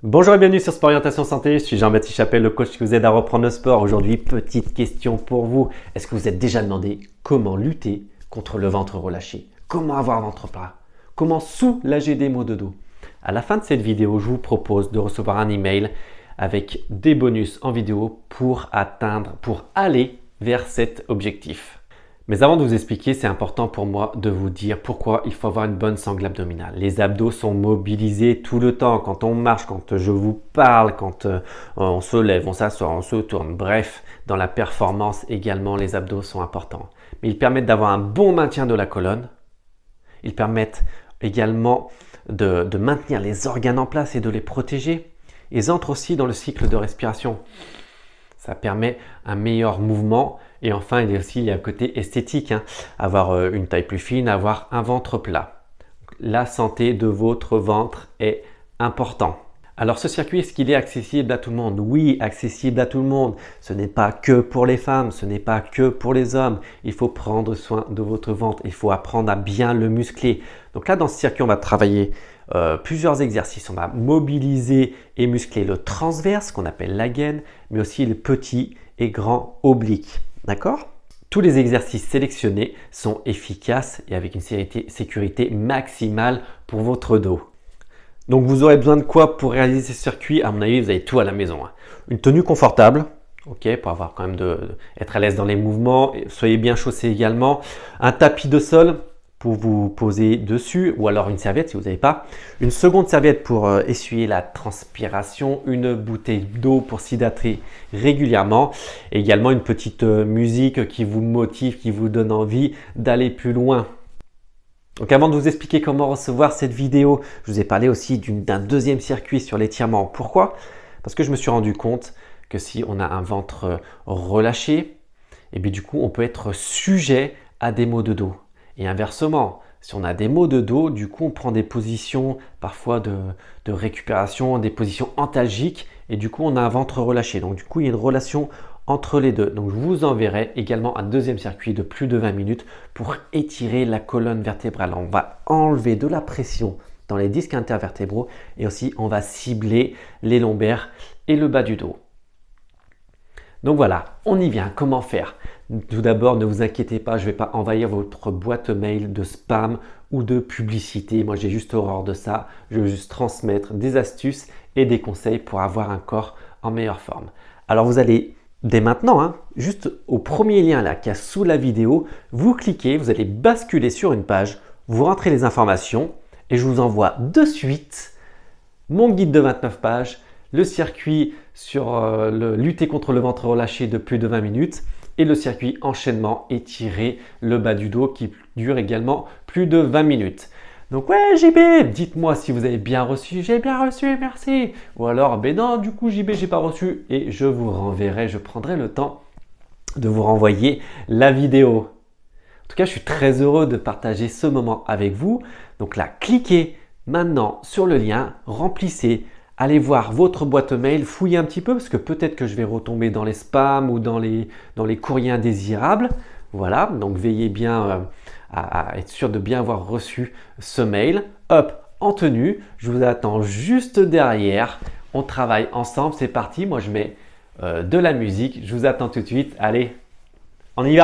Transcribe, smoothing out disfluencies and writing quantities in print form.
Bonjour et bienvenue sur Sport Orientation Santé, je suis Jean-Baptiste Chapelle, le coach qui vous aide à reprendre le sport. Aujourd'hui, petite question pour vous. Est-ce que vous êtes déjà demandé comment lutter contre le ventre relâché? Comment avoir un ventre plat? Comment soulager des maux de dos? À la fin de cette vidéo, je vous propose de recevoir un email avec des bonus en vidéo pour aller vers cet objectif. Mais avant de vous expliquer, c'est important pour moi de vous dire pourquoi il faut avoir une bonne sangle abdominale. Les abdos sont mobilisés tout le temps, quand on marche, quand je vous parle, quand on se lève, on s'assoit, on se tourne. Bref, dans la performance également, les abdos sont importants. Mais ils permettent d'avoir un bon maintien de la colonne. Ils permettent également de maintenir les organes en place et de les protéger. Ils entrent aussi dans le cycle de respiration. Ça permet un meilleur mouvement. Et enfin, il y a un côté esthétique, avoir une taille plus fine, avoir un ventre plat. La santé de votre ventre est important. Alors ce circuit, est-ce qu'il est accessible à tout le monde? Oui, accessible à tout le monde. Ce n'est pas que pour les femmes, ce n'est pas que pour les hommes. Il faut prendre soin de votre ventre, il faut apprendre à bien le muscler. Donc là, dans ce circuit, on va travailler plusieurs exercices. On va mobiliser et muscler le transverse, qu'on appelle la gaine, mais aussi le petit et grand oblique. D'accord? Tous les exercices sélectionnés sont efficaces et avec une sécurité maximale pour votre dos. Donc vous aurez besoin de quoi pour réaliser ce circuit? À mon avis, vous avez tout à la maison. Une tenue confortable, ok, pour avoir quand même être à l'aise dans les mouvements. Soyez bien chaussés également. Un tapis de sol pour vous poser dessus, ou alors une serviette si vous n'avez pas. Une seconde serviette pour essuyer la transpiration, une bouteille d'eau pour s'hydrater régulièrement, et également une petite musique qui vous motive, qui vous donne envie d'aller plus loin. Donc avant de vous expliquer comment recevoir cette vidéo, je vous ai parlé aussi d'un deuxième circuit sur l'étirement. Pourquoi? Parce que je me suis rendu compte que si on a un ventre relâché, et bien du coup on peut être sujet à des maux de dos. Et inversement, si on a des maux de dos, du coup on prend des positions parfois de récupération, des positions antalgiques, et du coup on a un ventre relâché. Donc du coup il y a une relation entre les deux. Donc je vous enverrai également un deuxième circuit de plus de 20 minutes pour étirer la colonne vertébrale. On va enlever de la pression dans les disques intervertébraux et aussi on va cibler les lombaires et le bas du dos. Donc voilà, on y vient. Comment faire? Tout d'abord, ne vous inquiétez pas, je ne vais pas envahir votre boîte mail de spam ou de publicité. Moi, j'ai juste horreur de ça. Je veux juste transmettre des astuces et des conseils pour avoir un corps en meilleure forme. Alors, vous allez dès maintenant, juste au premier lien là qui est sous la vidéo, vous cliquez, vous allez basculer sur une page, vous rentrez les informations et je vous envoie de suite mon guide de 29 pages, le circuit sur lutter contre le ventre relâché de plus de 20 minutes et le circuit enchaînement étirer le bas du dos qui dure également plus de 20 minutes. Donc ouais JB, dites-moi si vous avez bien reçu. J'ai bien reçu, merci. Ou alors, ben non, du coup JB, j'ai pas reçu et je vous renverrai, je prendrai le temps de vous renvoyer la vidéo. En tout cas, je suis très heureux de partager ce moment avec vous. Donc là, cliquez maintenant sur le lien, remplissez. Allez voir votre boîte mail, fouillez un petit peu parce que peut-être que je vais retomber dans les spams ou dans les courriers indésirables. Voilà, donc veillez bien à être sûr de bien avoir reçu ce mail. Hop, en tenue, je vous attends juste derrière. On travaille ensemble, c'est parti. Moi, je mets de la musique. Je vous attends tout de suite. Allez, on y va!